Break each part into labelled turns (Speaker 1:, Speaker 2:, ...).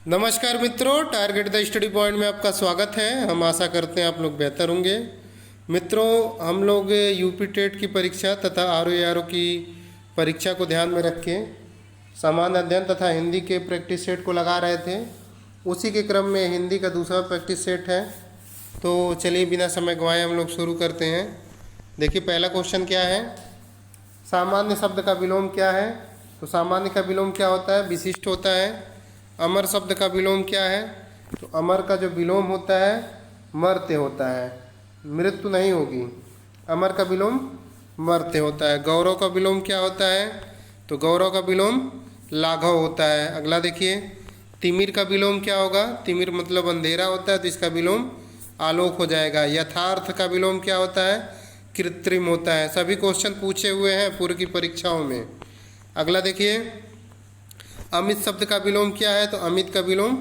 Speaker 1: नमस्कार मित्रों, target the study point में आपका स्वागत है। हम आशा करते हैं आप लोग बेहतर होंगे। मित्रों, हम लोग यूपी टेट की परीक्षा तथा आरओ की परीक्षा को ध्यान में रख के सामान्य अध्ययन तथा हिंदी के प्रैक्टिस सेट को लगा रहे थे। उसी के क्रम में हिंदी का दूसरा प्रैक्टिस सेट है। तो चलिए बिना समय गंवाए हम लोग शुरू करते हैं। देखिए पहला क्वेश्चन क्या है, सामान्य शब्द का विलोम क्या है। तो सामान्य का विलोम क्या होता है, विशिष्ट होता है। अमर शब्द का विलोम क्या है, तो अमर का जो विलोम होता है मर्त्य होता है, मृत्यु नहीं होगी। अमर का विलोम मर्त्य होता है। गौरव का विलोम क्या होता है, तो गौरव का विलोम लाघव होता है। अगला देखिए, तिमिर का विलोम क्या होगा, तिमिर मतलब अंधेरा होता है, तो इसका विलोम आलोक हो जाएगा। यथार्थ का विलोम क्या होता है, कृत्रिम होता है। सभी क्वेश्चन पूछे हुए हैं पूर्व की परीक्षाओं में। अगला देखिए, अमित शब्द का विलोम क्या है, तो अमित का विलोम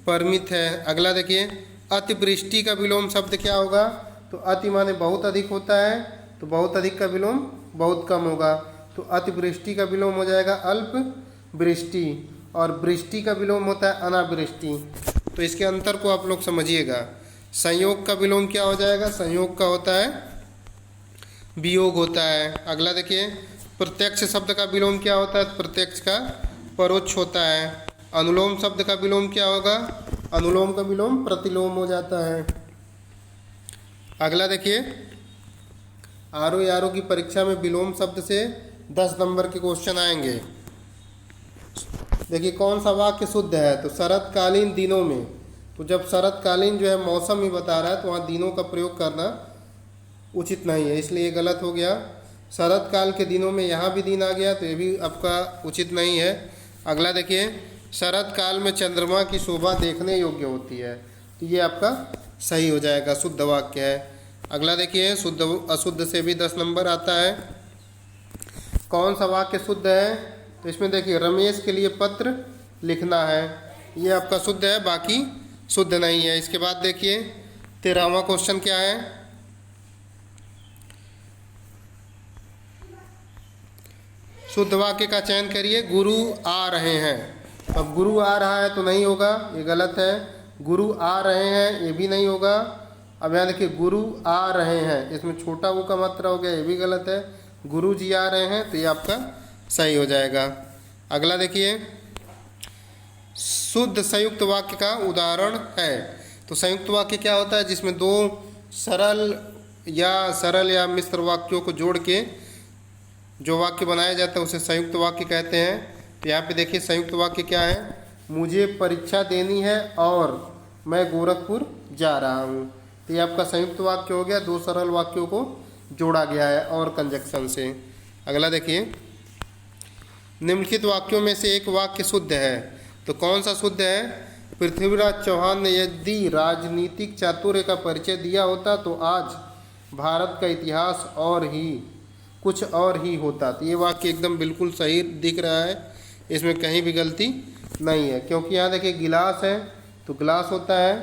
Speaker 1: परमित है। अगला देखिए, अतिवृष्टि का विलोम शब्द क्या होगा, तो अति माने बहुत अधिक होता है, तो बहुत अधिक का विलोम बहुत कम होगा, तो अतिवृष्टि का विलोम हो जाएगा अल्प वृष्टि। और वृष्टि का विलोम होता है अनावृष्टि। तो इसके अंतर को आप लोग समझिएगा। संयोग का विलोम क्या हो जाएगा, संयोग का होता है वियोग होता है। अगला देखिए, प्रत्यक्ष शब्द का विलोम क्या होता है, प्रत्यक्ष का परोक्ष होता है। अनुलोम शब्द का विलोम क्या होगा, अनुलोम का विलोम प्रतिलोम हो जाता है। अगला देखिए, आरओ की परीक्षा में विलोम शब्द से 10 नंबर के क्वेश्चन आएंगे। देखिए कौन सा वाक्य शुद्ध है, तो शरतकालीन दिनों में, तो जब शरतकालीन जो है मौसम ही बता रहा है तो वहाँ दिनों का प्रयोग करना उचित नहीं है, इसलिए ये गलत हो गया। शरत काल के दिनों में यहाँ भी दिन आ गया तो ये भी आपका उचित नहीं है। अगला देखिए, शरत काल में चंद्रमा की शोभा देखने योग्य होती है, तो ये आपका सही हो जाएगा, शुद्ध वाक्य है। अगला देखिए, शुद्ध अशुद्ध से भी 10 नंबर आता है। कौन सा वाक्य शुद्ध है, तो इसमें देखिए रमेश के लिए पत्र लिखना है, ये आपका शुद्ध है, बाकी शुद्ध नहीं है। इसके बाद देखिए 13वां क्वेश्चन क्या है, शुद्ध वाक्य का चयन करिए। गुरु आ रहे हैं, अब गुरु आ रहा है तो नहीं होगा, ये गलत है। गुरु आ रहे हैं ये भी नहीं होगा। अब यहाँ देखिए गुरु आ रहे हैं, इसमें छोटा ऊ का मात्रा हो गया, ये भी गलत है। गुरु जी आ रहे हैं तो ये आपका सही हो जाएगा। अगला देखिए, शुद्ध संयुक्त वाक्य का उदाहरण है। तो संयुक्त वाक्य क्या होता है, जिसमें दो सरल या मिश्र वाक्यों को जोड़ के जो वाक्य बनाया जाता है उसे संयुक्त वाक्य कहते हैं। तो यहाँ पे देखिए संयुक्त वाक्य क्या है, मुझे परीक्षा देनी है और मैं गोरखपुर जा रहा हूँ, तो ये आपका संयुक्त वाक्य हो गया, दो सरल वाक्यों को जोड़ा गया है और कंजक्शन से। अगला देखिए, निम्नलिखित वाक्यों में से एक वाक्य शुद्ध है, तो कौन सा शुद्ध है। पृथ्वीराज चौहान ने यदि राजनीतिक चातुर्य का परिचय दिया होता तो आज भारत का इतिहास कुछ और ही होता। तो ये वाक्य एकदम बिल्कुल सही दिख रहा है, इसमें कहीं भी गलती नहीं है, क्योंकि यहाँ देखिए गिलास है, तो गिलास होता है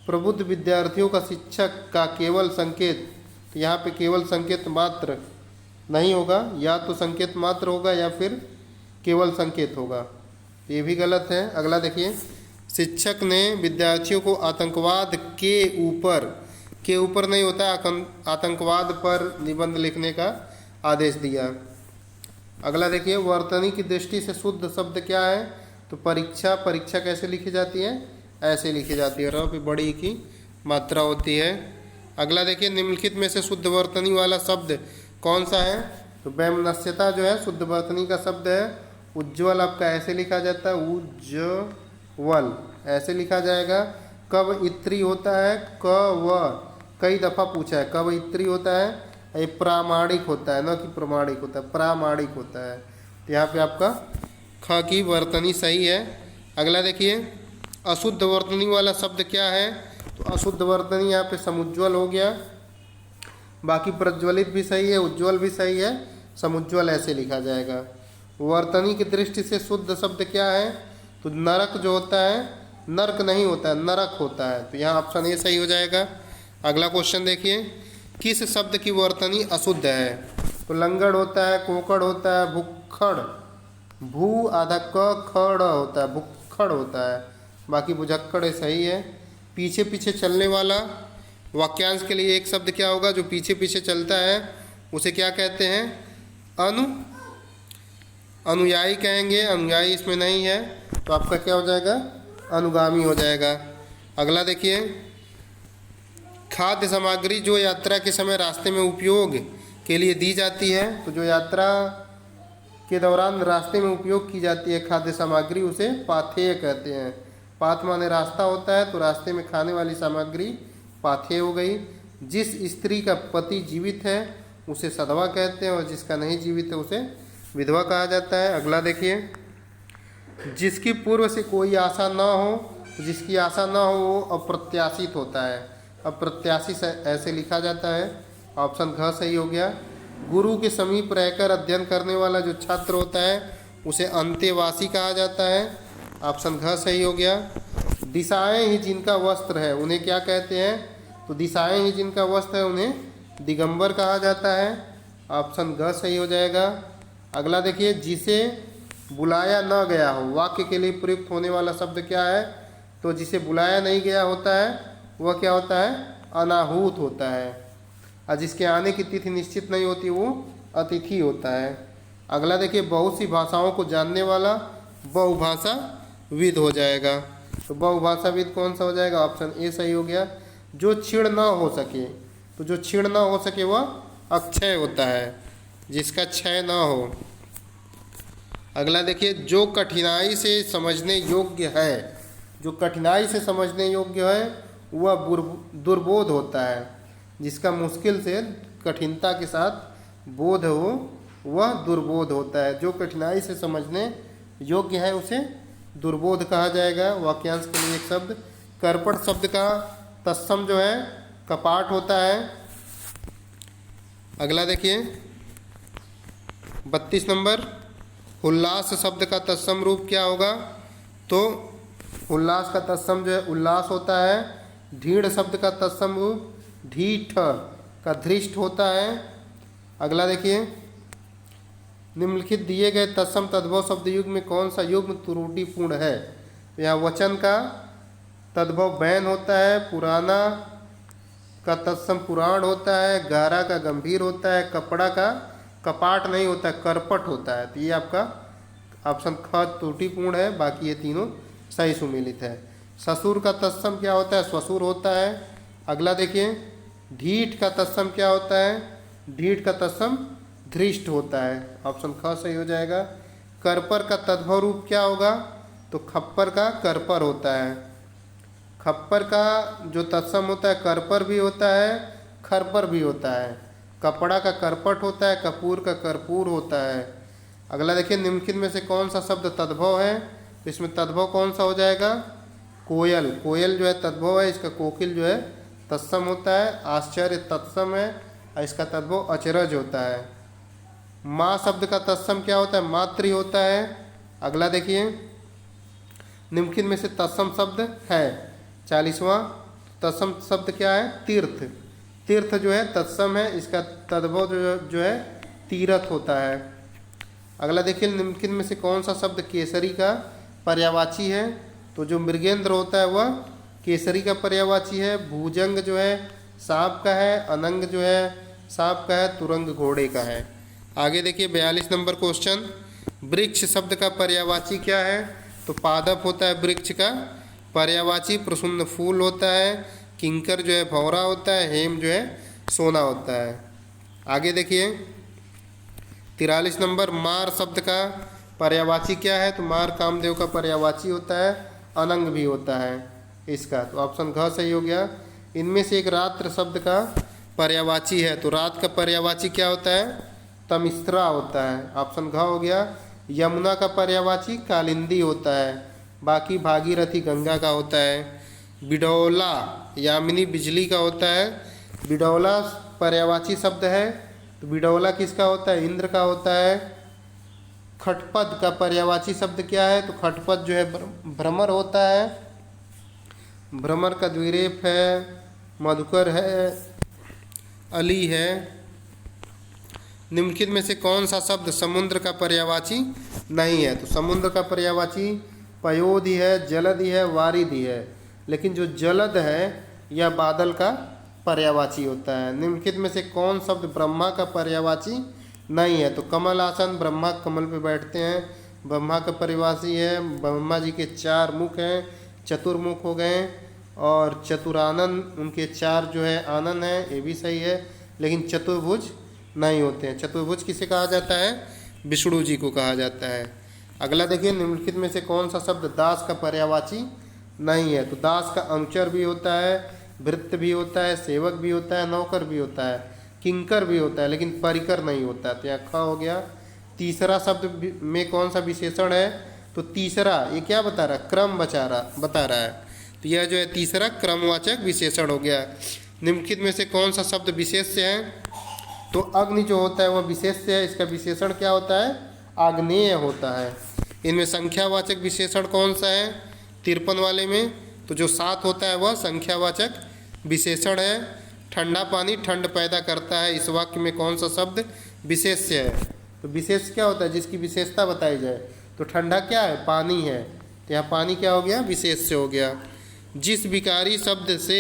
Speaker 1: प्रबुद्ध विद्यार्थियों का शिक्षक का केवल संकेत, तो यहाँ पे केवल संकेत मात्र नहीं होगा, या तो संकेत मात्र होगा या फिर केवल संकेत होगा, ये भी गलत है। अगला देखिए, शिक्षक ने विद्यार्थियों को आतंकवाद के ऊपर नहीं होता, आतंकवाद पर निबंध लिखने का आदेश दिया। अगला देखिए, वर्तनी की दृष्टि से शुद्ध शब्द क्या है, तो परीक्षा कैसे लिखी जाती है, ऐसे लिखी जाती है, र पे बड़ी की मात्रा होती है। अगला देखिए, निम्नलिखित में से शुद्ध वर्तनी वाला शब्द कौन सा है, तो वैमनस्यता जो है शुद्ध वर्तनी का शब्द है। उज्ज्वल आपका ऐसे लिखा जाता है, उज्ज्वल ऐसे लिखा जाएगा। कब इत्री होता है, कई दफ़ा पूछा है, कब इत्री होता है, ये प्रामाणिक होता है, न कि प्रमाणिक होता है, प्रामाणिक होता है। तो यहाँ पे आपका ख की वर्तनी सही है। अगला देखिए, अशुद्ध वर्तनी वाला शब्द क्या है, तो अशुद्ध वर्तनी यहाँ पे समुज्ज्वल हो गया, बाकी प्रज्वलित भी सही है, उज्ज्वल भी सही है, समुज्ज्वल ऐसे लिखा जाएगा। वर्तनी की दृष्टि से शुद्ध शब्द क्या है, तो नरक जो होता है, नरक नहीं होता है, नरक होता है, तो यहाँ ऑप्शन ए सही हो जाएगा। अगला क्वेश्चन देखिए, किस शब्द की वर्तनी अशुद्ध है, तो लंगड़ होता है, कोकड़ होता है, भुक्खड़, भू आधा क खड़ होता है, भुक्खड़ होता है, बाकी भुजक्कड़ सही है। पीछे पीछे चलने वाला वाक्यांश के लिए एक शब्द क्या होगा? जो पीछे पीछे चलता है उसे क्या कहते हैं? अनुयायी कहेंगे। अनुयायी इसमें नहीं है तो आपका क्या हो जाएगा? अनुगामी हो जाएगा। अगला देखिए, खाद्य सामग्री जो यात्रा के समय रास्ते में उपयोग के लिए दी जाती है, तो जो यात्रा के दौरान रास्ते में उपयोग की जाती है खाद्य सामग्री उसे पाथेय कहते हैं। पाथ माने रास्ता होता है, तो रास्ते में खाने वाली सामग्री पाथेय हो गई। जिस स्त्री का पति जीवित है उसे सधवा कहते हैं और जिसका नहीं जीवित है उसे विधवा कहा जाता है। अगला देखिए, जिसकी पूर्व से कोई आशा न हो, तो जिसकी आशा न हो वो अप्रत्याशित होता है। अप्रत्याशित ऐसे लिखा जाता है। ऑप्शन घ सही हो गया। गुरु के समीप रहकर अध्ययन करने वाला जो छात्र होता है उसे अंतेवासी कहा जाता है। ऑप्शन घ सही हो गया। दिशाएं ही जिनका वस्त्र है उन्हें क्या कहते हैं? तो दिशाएं ही जिनका वस्त्र है उन्हें दिगंबर कहा जाता है। ऑप्शन घ सही हो जाएगा। अगला देखिए, जिसे बुलाया न गया हो, वाक्य के लिए प्रयुक्त होने वाला शब्द क्या है? तो जिसे बुलाया नहीं गया होता है वह क्या होता है? अनाहूत होता है। और जिसके आने की तिथि निश्चित नहीं होती वो अतिथि होता है। अगला देखिए, बहुत सी भाषाओं को जानने वाला बहुभाषाविद हो जाएगा। तो बहुभाषाविद कौन सा हो जाएगा? ऑप्शन ए सही हो गया। जो क्षीण न हो सके, तो जो क्षीण न हो सके वह अक्षय होता है, जिसका क्षय न हो। अगला देखिए, जो कठिनाई से समझने योग्य है, जो कठिनाई से समझने योग्य है वह दुर्बोध होता है। जिसका मुश्किल से कठिनता के साथ बोध हो वह दुर्बोध होता है। जो कठिनाई से समझने योग्य है उसे दुर्बोध कहा जाएगा। वाक्यांश के लिए एक शब्द, कर्पट शब्द का तत्सम जो है कपाट होता है। अगला देखिए 32 नंबर, उल्लास शब्द का तत्सम रूप क्या होगा? तो उल्लास का तत्सम जो है उल्लास होता है। ढीढ़ शब्द का तत्सम रूप ढीठ का धृष्ट होता है। अगला देखिए, निम्नलिखित दिए गए तत्सम तद्भव शब्द युग्म में कौन सा युग्म त्रुटिपूर्ण है? यहाँ वचन का तद्भव बैन होता है, पुराना का तत्सम पुराण होता है, गारा का गंभीर होता है, कपड़ा का कपाट नहीं होता है, करपट होता है। तो ये आपका ऑप्शन ख त्रुटिपूर्ण है। बाकी ये तीनों सही सुमेलित है। ससुर का तत्सम क्या होता है? स्वसुर होता है। अगला देखिए, ढीठ का तत्सम क्या होता है? ढीठ का तत्सम धृष्ट होता है। ऑप्शन ख सही हो जाएगा। करपर का तद्भव रूप क्या होगा? तो खप्पर का करपर होता है। खप्पर का जो तत्सम होता है करपर भी होता है, खरपर भी होता है। कपड़ा का करपट होता है, कपूर का कर्पूर होता है। अगला देखिए, निम्नलिखित में से कौन सा शब्द तद्भव है? तो इसमें तद्भव कौन सा हो जाएगा? कोयल। कोयल जो है तद्भव है, इसका कोकिल जो है तत्सम होता है। आश्चर्य तत्सम है और इसका तद्भव अचरज होता है। माँ शब्द का तत्सम क्या होता है? मातृ होता है। अगला देखिए, निम्नलिखित में से तत्सम शब्द है 40वां तत्सम शब्द क्या है? तीर्थ। तीर्थ जो है तत्सम है, इसका तद्भव जो है तीरथ होता है। अगला देखिए, निम्नलिखित में से कौन सा शब्द केसरी का पर्यायवाची है? तो जो मृगेंद्र होता है वह केसरी का पर्यायवाची है। भुजंग जो है सांप का है, अनंग जो है सांप का है, तुरंग घोड़े का है। आगे देखिए 42 नंबर क्वेश्चन, वृक्ष शब्द का पर्यायवाची क्या है? तो पादप होता है वृक्ष का पर्यायवाची। प्रसन्न फूल होता है। किंकर जो है भौरा होता है। हेम जो है सोना होता है। आगे देखिए 43 नंबर, मार शब्द का पर्यायवाची क्या है? तो मार कामदेव का पर्यायवाची होता है, अनंग भी होता है इसका। तो ऑप्शन घ सही हो गया। इनमें से एक रात्र शब्द का पर्यायवाची है, तो रात का पर्यायवाची क्या होता है? तमिश्रा होता है। ऑप्शन घ हो गया। यमुना का पर्यायवाची कालिंदी होता है। बाकी भागीरथी गंगा का होता है। बिडौला यामिनी बिजली का होता है। बिडौला पर्यायवाची शब्द है, तो बिडौला किसका होता है? इंद्र का होता है। खटपद का पर्यायवाची शब्द क्या है? तो खटपद जो है भ्रमर होता है। भ्रमर का द्विरेफ है, मधुकर है, अली है। निम्नलिखित में से कौन सा शब्द समुद्र का पर्यायवाची नहीं है? तो समुद्र का पर्यायवाची पयोधि है, जलधि है, वारिधि है। लेकिन जो जलद है यह बादल का पर्यायवाची होता है। निम्नलिखित में से कौन शब्द ब्रह्मा का पर्यायवाची नहीं है? तो कमल आसन, ब्रह्मा कमल पे बैठते हैं, ब्रह्मा का पर्यायवाची है। ब्रह्मा जी के 4 मुख हैं, चतुर्मुख हो गए। और चतुरानन, उनके 4 जो है आनन है, ये भी सही है। लेकिन चतुर्भुज नहीं होते हैं। चतुर्भुज किसे कहा जाता है? विष्णु जी को कहा जाता है। अगला देखिए, निम्नलिखित में से कौन सा शब्द दास का पर्यायवाची नहीं है? तो दास का अनुचर भी होता है, भृत्य भी होता है, सेवक भी होता है, नौकर भी होता है, किंकर भी होता है, लेकिन परिकर नहीं होता। तो यहाँ ख हो गया। तीसरा शब्द में कौन सा विशेषण है? तो तीसरा, ये क्या बता रहा है? क्रम बता रहा है। तो यह जो है तीसरा क्रमवाचक विशेषण हो गया। निम्नलिखित में से कौन सा शब्द विशेष्य है? तो अग्नि जो होता है वह विशेष्य है। इसका विशेषण क्या होता है? आग्नेय होता है। इनमें संख्यावाचक विशेषण कौन सा है? 53 वाले में तो जो 7 होता है वह संख्यावाचक विशेषण है। ठंडा पानी ठंड पैदा करता है, इस वाक्य में कौन सा शब्द विशेष्य है? तो विशेष क्या होता है? जिसकी विशेषता बताई जाए। तो ठंडा क्या है? पानी है। तो यहाँ पानी क्या हो गया? विशेष्य हो गया। जिस विकारी शब्द से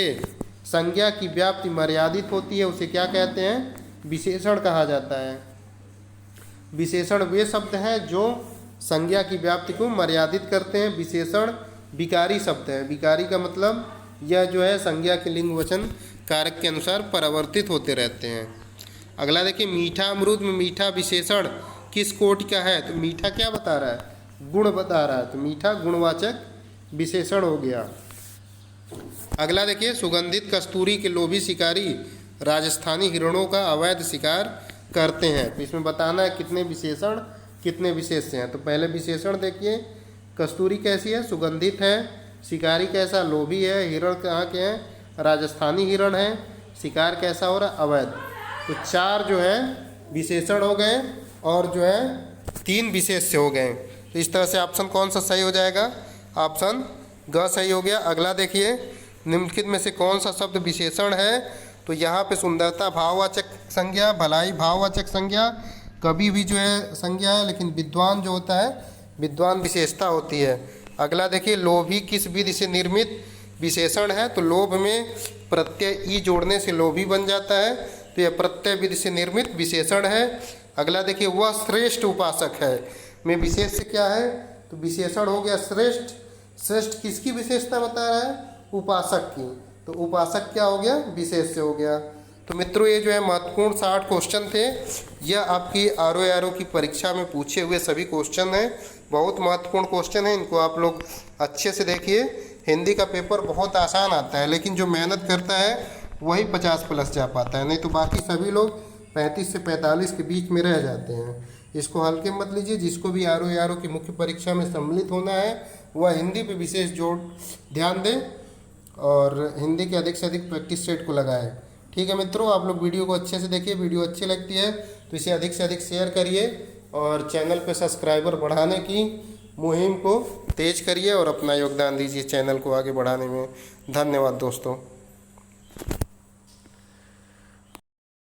Speaker 1: संज्ञा की व्याप्ति मर्यादित होती है उसे क्या कहते हैं? विशेषण कहा जाता है। विशेषण वे शब्द हैं जो संज्ञा की व्याप्ति को मर्यादित करते हैं। विशेषण विकारी शब्द है। विकारी का मतलब यह जो है संज्ञा के लिंग वचन कारक के अनुसार परिवर्तित होते रहते हैं। अगला देखिए, मीठा अमरूद में मीठा विशेषण किस कोटि का है? तो मीठा क्या बता रहा है? गुण बता रहा है। तो मीठा गुणवाचक विशेषण हो गया। अगला देखिए, सुगंधित कस्तूरी के लोभी शिकारी राजस्थानी हिरणों का अवैध शिकार करते हैं। तो इसमें बताना है कितने विशेषण कितने विशेष्य हैं। तो पहले विशेषण देखिए, कस्तूरी कैसी है? सुगंधित है। शिकारी कैसा? लोभी है। हिरण कहाँ के हैं? राजस्थानी हिरण है। शिकार कैसा हो रहा? अवैध। तो 4 जो है विशेषण हो गए और जो है 3 विशेष्य हो गए। तो इस तरह से ऑप्शन कौन सा सही हो जाएगा? ऑप्शन ग सही हो गया। अगला देखिए, निम्नलिखित में से कौन सा शब्द विशेषण है? तो यहाँ पे सुंदरता भाववाचक संज्ञा, भलाई भाववाचक संज्ञा, कभी भी जो है संज्ञा है, लेकिन विद्वान जो होता है विद्वान विशेषता होती है। अगला देखिए, लोभी किस विधि से निर्मित विशेषण है? तो लोभ में प्रत्यय ई जोड़ने से लोभी बन जाता है। तो यह प्रत्यय विधि से निर्मित विशेषण है। अगला देखिए, वह श्रेष्ठ उपासक है में विशेष क्या है? तो विशेषण हो गया श्रेष्ठ। श्रेष्ठ किसकी विशेषता बता रहा है? उपासक की। तो उपासक क्या हो गया? विशेष्य हो गया। तो मित्रों, ये जो है महत्वपूर्ण 60 क्वेश्चन थे। यह आपकी आरओ की परीक्षा में पूछे हुए सभी क्वेश्चन हैं। बहुत महत्वपूर्ण क्वेश्चन है, इनको आप लोग अच्छे से देखिए। हिंदी का पेपर बहुत आसान आता है, लेकिन जो मेहनत करता है वही 50+ जा पाता है, नहीं तो बाकी सभी लोग 35 से 45 के बीच में रह जाते हैं। इसको हल्के मत लीजिए। जिसको भी आरओ की मुख्य परीक्षा में सम्मिलित होना है वह हिंदी पे विशेष जोर ध्यान दें और हिंदी के अधिक से अधिक प्रैक्टिस सेट को लगाएं। ठीक है मित्रों, आप लोग वीडियो को अच्छे से देखिए। वीडियो अच्छी लगती है तो इसे अधिक से अधिक शेयर करिए और चैनल पे सब्सक्राइबर बढ़ाने की मुहिम को तेज करिए और अपना योगदान दीजिए चैनल को आगे बढ़ाने में। धन्यवाद दोस्तों।